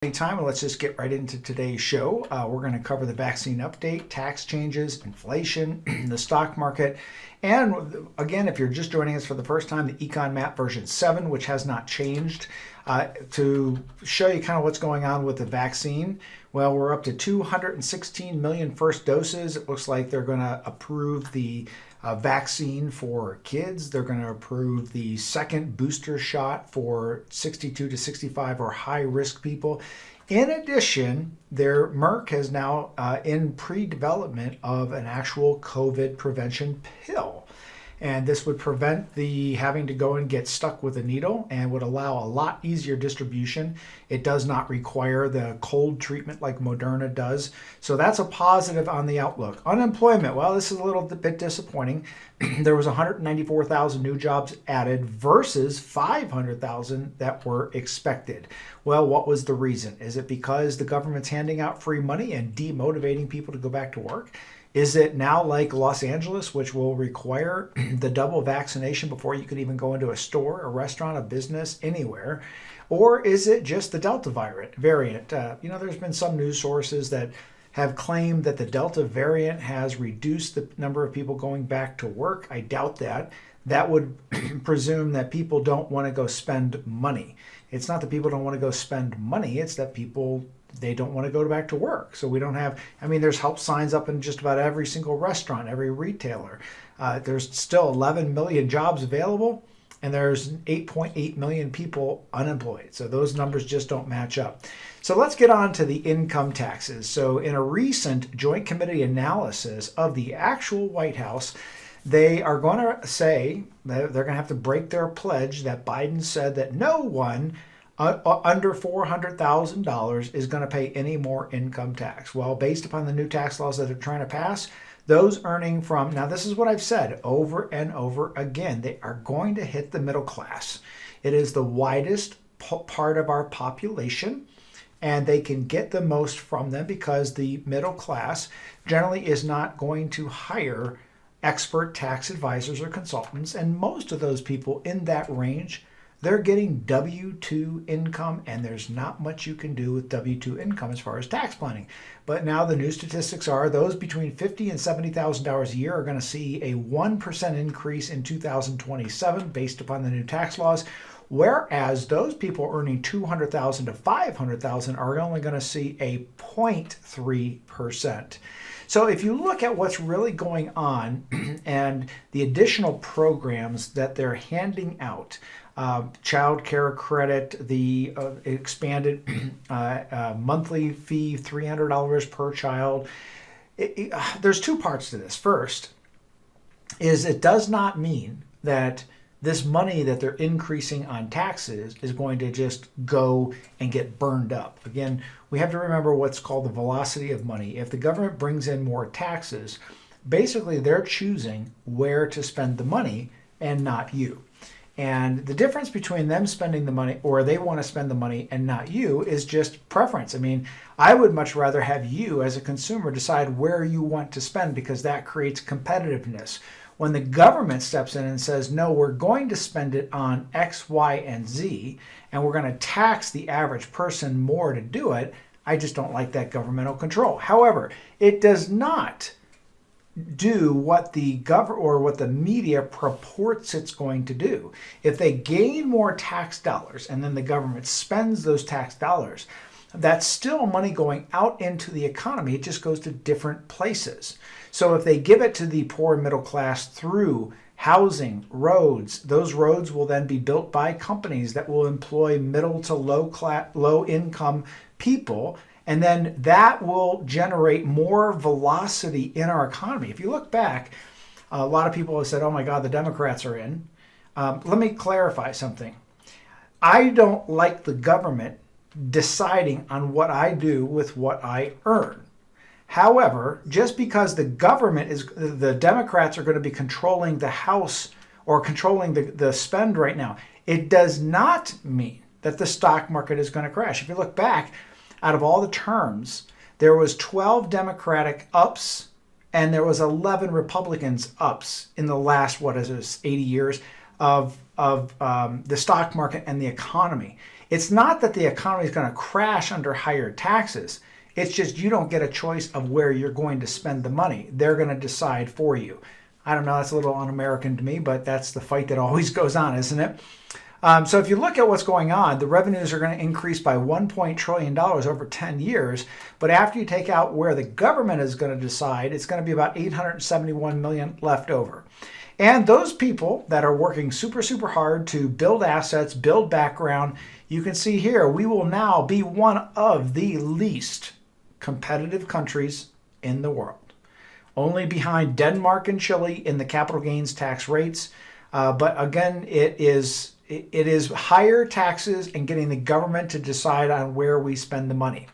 Time, and let's just get right into today's show. We're going to cover the vaccine update, tax changes, inflation, the stock market, and again, if you're just joining us for the first time, the Econ Map version 7, which has not changed, to show you kind of what's going on with the vaccine. Well, we're up to 216 million first doses. It looks like they're going to approve the vaccine for kids. They're going to approve the second booster shot for 62 to 65 or high risk people. In addition, Merck is now in pre-development of an actual COVID prevention pill. And this would prevent the having to go and get stuck with a needle and would allow a lot easier distribution. It does not require the cold treatment like Moderna does. So that's a positive on the outlook. Unemployment, well, this is a little bit disappointing. There was 194,000 new jobs added versus 500,000 that were expected. Well, what was the reason? Is it because the government's handing out free money and demotivating people to go back to work? Is it now like Los Angeles, which will require the double vaccination before you can even go into a store, a restaurant, a business, anywhere? Or is it just the Delta variant? There's been some news sources that have claimed that the Delta variant has reduced the number of people going back to work. I doubt that. That would presume that people don't want to go spend money. It's not that people don't want to go spend money, it's that they don't want to go back to work. So we don't have, there's help signs up in just about every single restaurant, every retailer. There's still 11 million jobs available, and there's 8.8 million people unemployed. So those numbers just don't match up. So let's get on to the income taxes. So in a recent Joint Committee analysis of the actual White House, they are going to say that they're going to have to break their pledge that Biden said that no one under $400,000 is going to pay any more income tax. Well, based upon the new tax laws that they're trying to pass, those earning from, now this is what I've said over and over again, they are going to hit the middle class. It is the widest part of our population, and they can get the most from them because the middle class generally is not going to hire expert tax advisors or consultants, and most of those people in that range, they're getting W-2 income, and there's not much you can do with W-2 income as far as tax planning. But now the new statistics are those between $50,000 and $70,000 a year are going to see a 1% increase in 2027 based upon the new tax laws, whereas those people earning $200,000 to $500,000 are only going to see a 0.3%. So if you look at what's really going on and the additional programs that they're handing out, child care credit, the expanded monthly fee, $300 per child. There's two parts to this. First is it does not mean that this money that they're increasing on taxes is going to just go and get burned up. Again, we have to remember what's called the velocity of money. If the government brings in more taxes, basically they're choosing where to spend the money and not you. And the difference between them spending the money, or they want to spend the money and not you, is just preference. I would much rather have you as a consumer decide where you want to spend because that creates competitiveness. When the government steps in and says, no, we're going to spend it on X, Y, and Z, and we're going to tax the average person more to do it, I just don't like that governmental control. However, it does not do what the government or what the media purports it's going to do. If they gain more tax dollars and then the government spends those tax dollars, that's still money going out into the economy. It just goes to different places. So if they give it to the poor and middle class through housing, roads, those roads will then be built by companies that will employ middle to low income people. And then that will generate more velocity in our economy. If you look back, a lot of people have said, oh my God, the Democrats are in. Let me clarify something. I don't like the government deciding on what I do with what I earn. However, just because the Democrats are going to be controlling the House or controlling the spend right now, it does not mean that the stock market is going to crash. If you look back, out of all the terms, there was 12 Democratic ups and there was 11 Republicans ups in the last, 80 years of the stock market and the economy. It's not that the economy is going to crash under higher taxes. It's just you don't get a choice of where you're going to spend the money. They're going to decide for you. I don't know, that's a little un-American to me, but that's the fight that always goes on, isn't it? So if you look at what's going on, the revenues are going to increase by $1 trillion over 10 years. But after you take out where the government is going to decide, it's going to be about $871 million left over. And those people that are working super, super hard to build assets, build background, you can see here, we will now be one of the least competitive countries in the world. Only behind Denmark and Chile in the capital gains tax rates. But again, it is higher taxes and getting the government to decide on where we spend the money.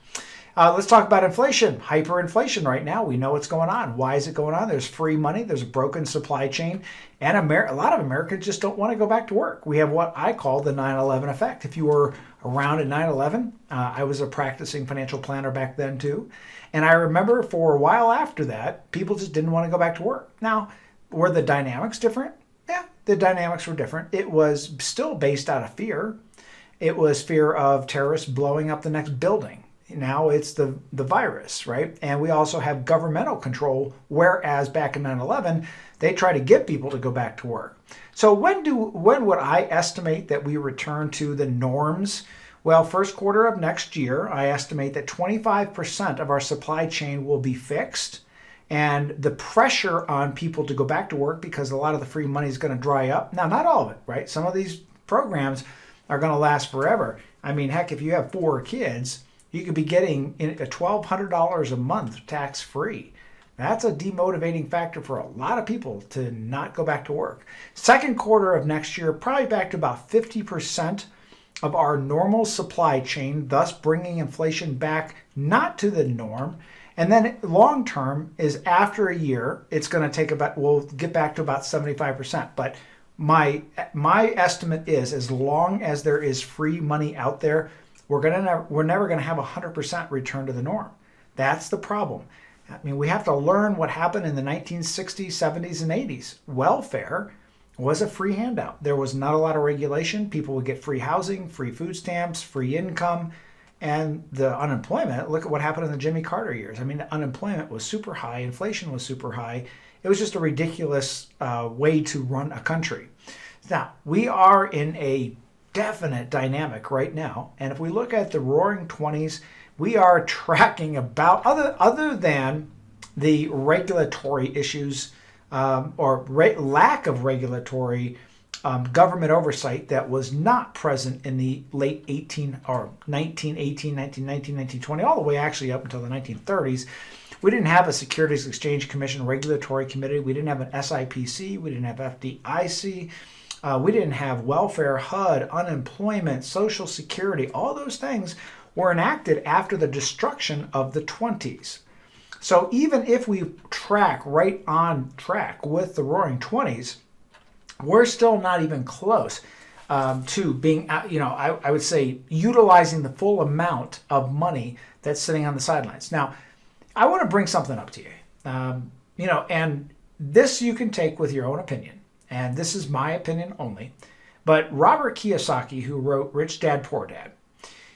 Let's talk about inflation. Hyperinflation right now. We know what's going on. Why is it going on? There's free money. There's a broken supply chain. And a lot of Americans just don't want to go back to work. We have what I call the 9/11 effect. If you were around at 9/11, I was a practicing financial planner back then too. And I remember for a while after that, people just didn't want to go back to work. Now, were the dynamics different? Yeah, the dynamics were different. It was still based out of fear. It was fear of terrorists blowing up the next building. Now it's the virus, right? And we also have governmental control, whereas back in 9/11, they try to get people to go back to work. So when would I estimate that we return to the norms? Well, first quarter of next year, I estimate that 25% of our supply chain will be fixed. And the pressure on people to go back to work, because a lot of the free money is going to dry up. Now, not all of it, right? Some of these programs are going to last forever. I mean, heck, if you have 4 kids, you could be getting $1,200 a month tax-free. That's a demotivating factor for a lot of people to not go back to work. Second quarter of next year, probably back to about 50% of our normal supply chain, thus bringing inflation back not to the norm. And then long term is after a year, it's going to take we'll get back to about 75%. But my estimate is, as long as there is free money out there, we're never going to have 100% return to the norm. That's the problem. I mean, we have to learn what happened in the 1960s, 70s, and 80s. Welfare was a free handout. There was not a lot of regulation. People would get free housing, free food stamps, free income. And the unemployment, look at what happened in the Jimmy Carter years. I mean, the unemployment was super high. Inflation was super high. It was just a ridiculous way to run a country. Now, we are in a definite dynamic right now. And if we look at the Roaring 20s, we are tracking about, other than the regulatory issues lack of regulatory government oversight that was not present in the late 1918, 1919, 1920, all the way actually up until the 1930s. We didn't have a Securities Exchange Commission regulatory committee. We didn't have an SIPC. We didn't have FDIC. We didn't have welfare, HUD, unemployment, Social Security. All those things were enacted after the destruction of the 20s. So even if we track right on track with the Roaring 20s, we're still not even close to being, I would say, utilizing the full amount of money that's sitting on the sidelines. Now, I want to bring something up to you, and this you can take with your own opinion, and this is my opinion only. But Robert Kiyosaki, who wrote Rich Dad, Poor Dad,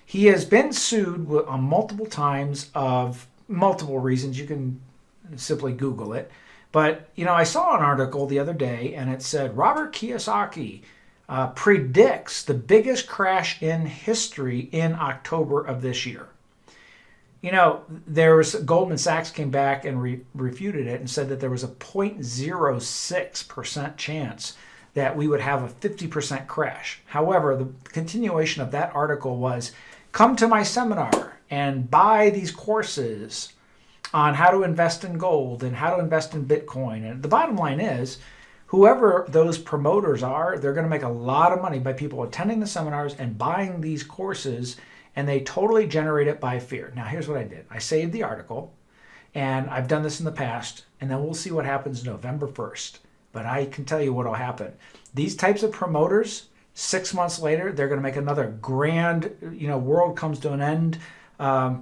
he has been sued multiple times of multiple reasons. You can simply Google it. But, I saw an article the other day, and it said, Robert Kiyosaki predicts the biggest crash in history in October of this year. Goldman Sachs came back and refuted it and said that there was a 0.06% chance that we would have a 50% crash. However, the continuation of that article was, come to my seminar and buy these courses on how to invest in gold and how to invest in Bitcoin. And the bottom line is, whoever those promoters are, they're going to make a lot of money by people attending the seminars and buying these courses, and they totally generate it by fear. Now, here's what I did. I saved the article, and I've done this in the past, and then we'll see what happens November 1st. But I can tell you what will happen. These types of promoters, 6 months later, they're going to make another grand, world comes to an end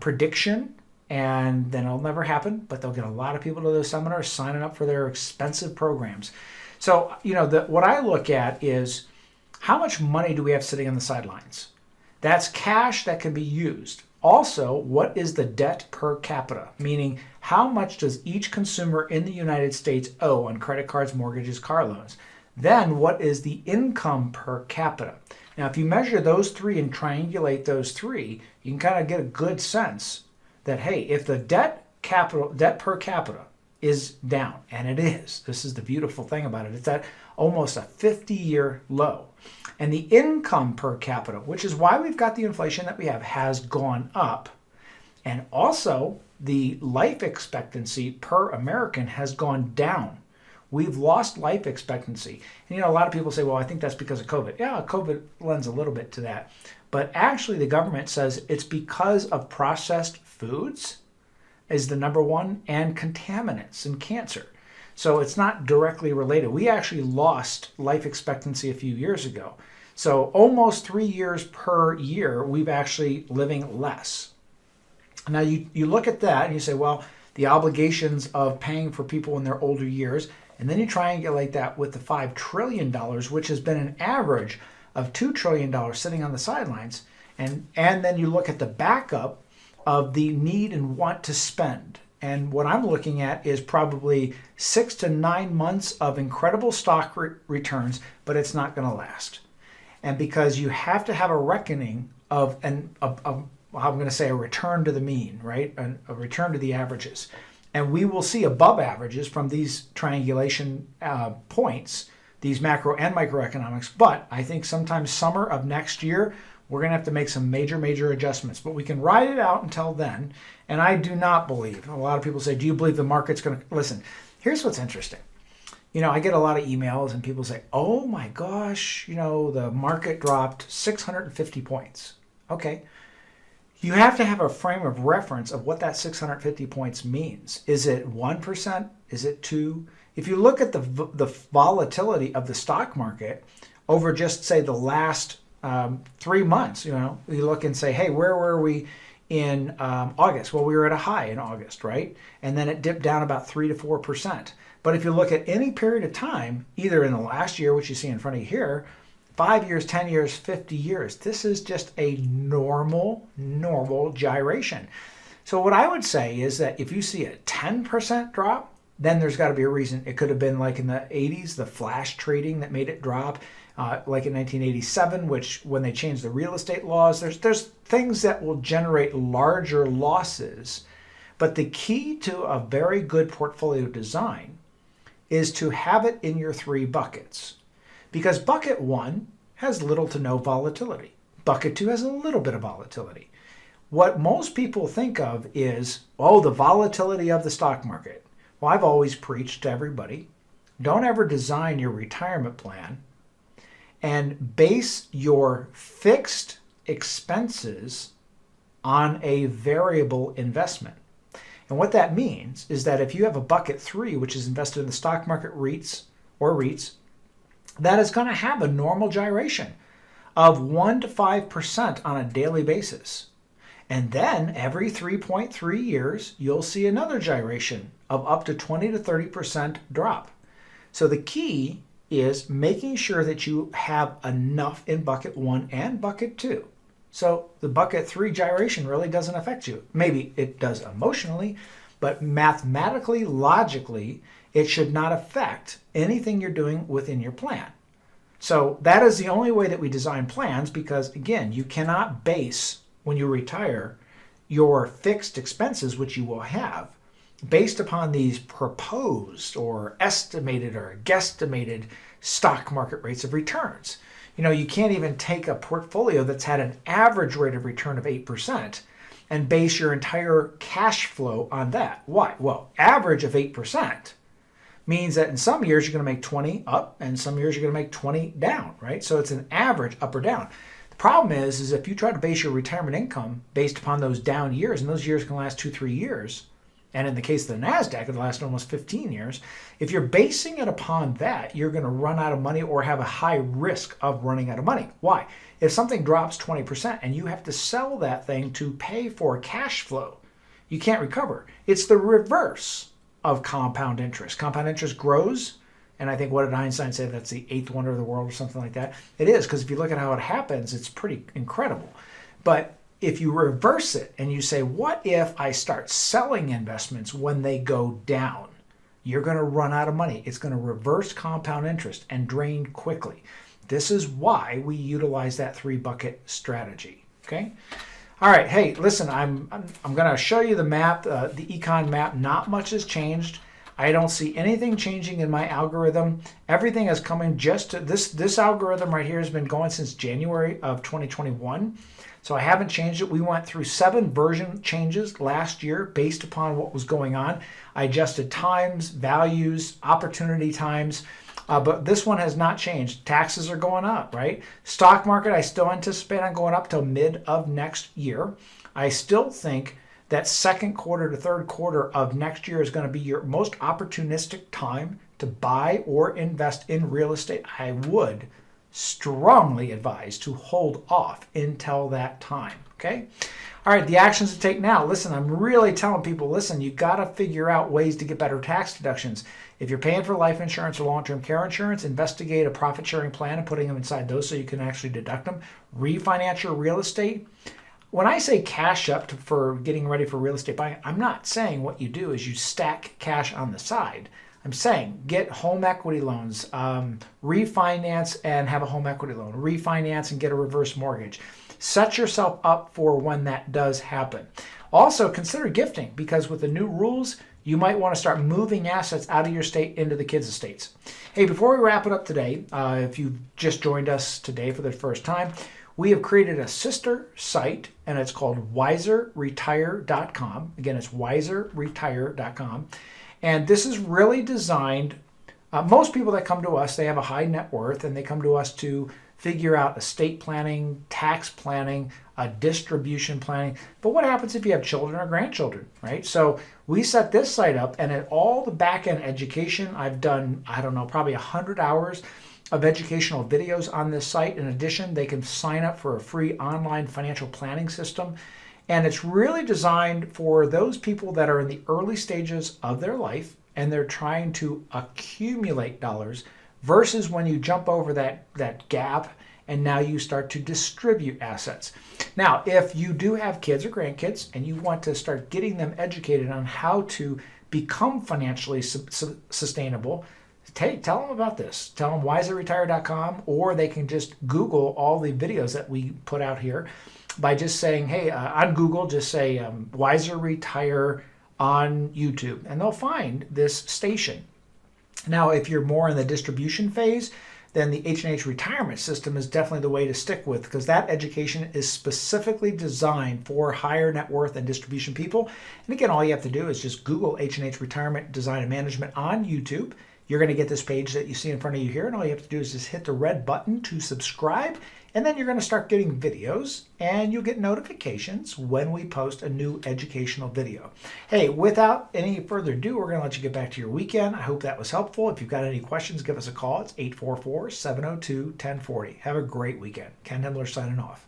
prediction, and then it'll never happen, but they'll get a lot of people to those seminars signing up for their expensive programs. So, what I look at is, how much money do we have sitting on the sidelines? That's cash that can be used. Also, what is the debt per capita? Meaning, how much does each consumer in the United States owe on credit cards, mortgages, car loans? Then, what is the income per capita? Now, if you measure those three and triangulate those three, you can kind of get a good sense that, hey, if the debt per capita is down, and it is, this is the beautiful thing about it, it's at almost a 50-year low. And the income per capita, which is why we've got the inflation that we have, has gone up. And also, the life expectancy per American has gone down. We've lost life expectancy. And a lot of people say, well, I think that's because of COVID. Yeah, COVID lends a little bit to that. But actually, the government says it's because of processed foods is the number one, and contaminants and cancer. So it's not directly related. We actually lost life expectancy a few years ago. So almost 3 years per year, we've actually living less. Now you look at that and you say, well, the obligations of paying for people in their older years, and then you triangulate that with the $5 trillion, which has been an average of $2 trillion sitting on the sidelines. And then you look at the backup of the need and want to spend. And what I'm looking at is probably 6 to 9 months of incredible stock returns, but it's not going to last. And because you have to have a reckoning of I'm going to say a return to the mean, right? A return to the averages. And we will see above averages from these triangulation points, these macro and microeconomics. But I think sometime summer of next year, we're going to have to make some major adjustments. But we can ride it out until then. And I do not believe, a lot of people say, do you believe the market's going to, listen, here's what's interesting. I get a lot of emails and people say, oh my gosh, the market dropped 650 points. Okay. You have to have a frame of reference of what that 650 points means. Is it 1%? Is it 2%? If you look at the volatility of the stock market over just, say, the last 3 months, you look and say, hey, where were we in August? Well, we were at a high in August, right? And then it dipped down about 3 to 4%. But if you look at any period of time, either in the last year, which you see in front of you here, 5 years, 10 years, 50 years, this is just a normal gyration. So what I would say is that if you see a 10% drop, then there's got to be a reason. It could have been like in the 80s, the flash trading that made it drop. Like in 1987, which when they changed the real estate laws, there's things that will generate larger losses. But the key to a very good portfolio design is to have it in your 3 buckets. Because bucket 1 has little to no volatility. Bucket 2 has a little bit of volatility. What most people think of is, the volatility of the stock market. Well, I've always preached to everybody, don't ever design your retirement plan and base your fixed expenses on a variable investment. And what that means is that if you have a bucket 3, which is invested in the stock market REITs, that is going to have a normal gyration of 1 to 5% on a daily basis. And then every 3.3 years, you'll see another gyration of up to 20 to 30% drop. So the key is making sure that you have enough in bucket 1 and bucket 2. So the bucket 3 gyration really doesn't affect you. Maybe it does emotionally, but mathematically, logically, it should not affect anything you're doing within your plan. So that is the only way that we design plans, because again, you cannot base, when you retire, your fixed expenses, which you will have, based upon these proposed or estimated or guesstimated stock market rates of returns. You can't even take a portfolio that's had an average rate of return of 8% and base your entire cash flow on that. Why? Well, average of 8% means that in some years you're going to make 20 up and some years you're going to make 20 down, right? So it's an average up or down. The problem is if you try to base your retirement income based upon those down years, and those years can last 2-3 years, and in the case of the NASDAQ, it lasts almost 15 years. If you're basing it upon that, you're going to run out of money or have a high risk of running out of money. Why? If something drops 20% and you have to sell that thing to pay for cash flow, you can't recover. It's the reverse of compound interest. Compound interest grows And I think, what did Einstein say? That's the eighth wonder of the world or something like that. It is, because if you look at how it happens, it's pretty incredible. But if you reverse it and you say, what if I start selling investments when they go down? You're going to run out of money. It's going to reverse compound interest and drain quickly. This is why we utilize that 3-bucket strategy. Okay. All right. Hey, listen, I'm going to show you the map, the econ map. Not much has changed. I don't see anything changing in my algorithm. Everything is coming just to this algorithm right here has been going since January of 2021. So I haven't changed it. We went through 7 version changes last year based upon what was going on. I adjusted times, values, opportunity times, but this one has not changed. Taxes are going up, right? Stock market, I still anticipate on going up till mid of next year. I still think that second quarter to third quarter of next year is going to be your most opportunistic time to buy or invest in real estate. I would strongly advise to hold off until that time. Okay. All right. The actions to take now. Listen, I'm really telling people, listen, you got to figure out ways to get better tax deductions. If you're paying for life insurance or long-term care insurance, investigate a profit sharing plan and putting them inside those so you can actually deduct them. Refinance your real estate. When I say cash up for getting ready for real estate buying, I'm not saying what you do is you stack cash on the side. I'm saying get home equity loans, refinance and have a home equity loan, refinance and get a reverse mortgage. Set yourself up for when that does happen. Also, consider gifting, because with the new rules, you might want to start moving assets out of your state into the kids' estates. Hey, before we wrap it up today, if you've just joined us today for the first time, we have created a sister site, and it's called wiserretire.com. Again, it's wiserretire.com. And this is really designed, most people that come to us, they have a high net worth, and they come to us to figure out estate planning, tax planning, distribution planning. But what happens if you have children or grandchildren, right? So we set this site up, and at all the back-end education, I've done, I don't know, probably 100 hours of educational videos on this site. In addition, they can sign up for a free online financial planning system. And it's really designed for those people that are in the early stages of their life and they're trying to accumulate dollars versus when you jump over that gap and now you start to distribute assets. Now, if you do have kids or grandkids and you want to start getting them educated on how to become financially sustainable, tell them about this. Tell them wiserretire.com, or they can just Google all the videos that we put out here by just saying, hey, on Google, just say Wiser Retire on YouTube, and they'll find this station. Now, if you're more in the distribution phase, then the H&H retirement system is definitely the way to stick with, because that education is specifically designed for higher net worth and distribution people. And again, all you have to do is just Google H&H Retirement Design and Management on YouTube. You're going to get this page that you see in front of you here, and all you have to do is just hit the red button to subscribe, and then you're going to start getting videos, and you'll get notifications when we post a new educational video. Hey, without any further ado, we're going to let you get back to your weekend. I hope that was helpful. If you've got any questions, give us a call. It's 844-702-1040. Have a great weekend. Ken Himmler signing off.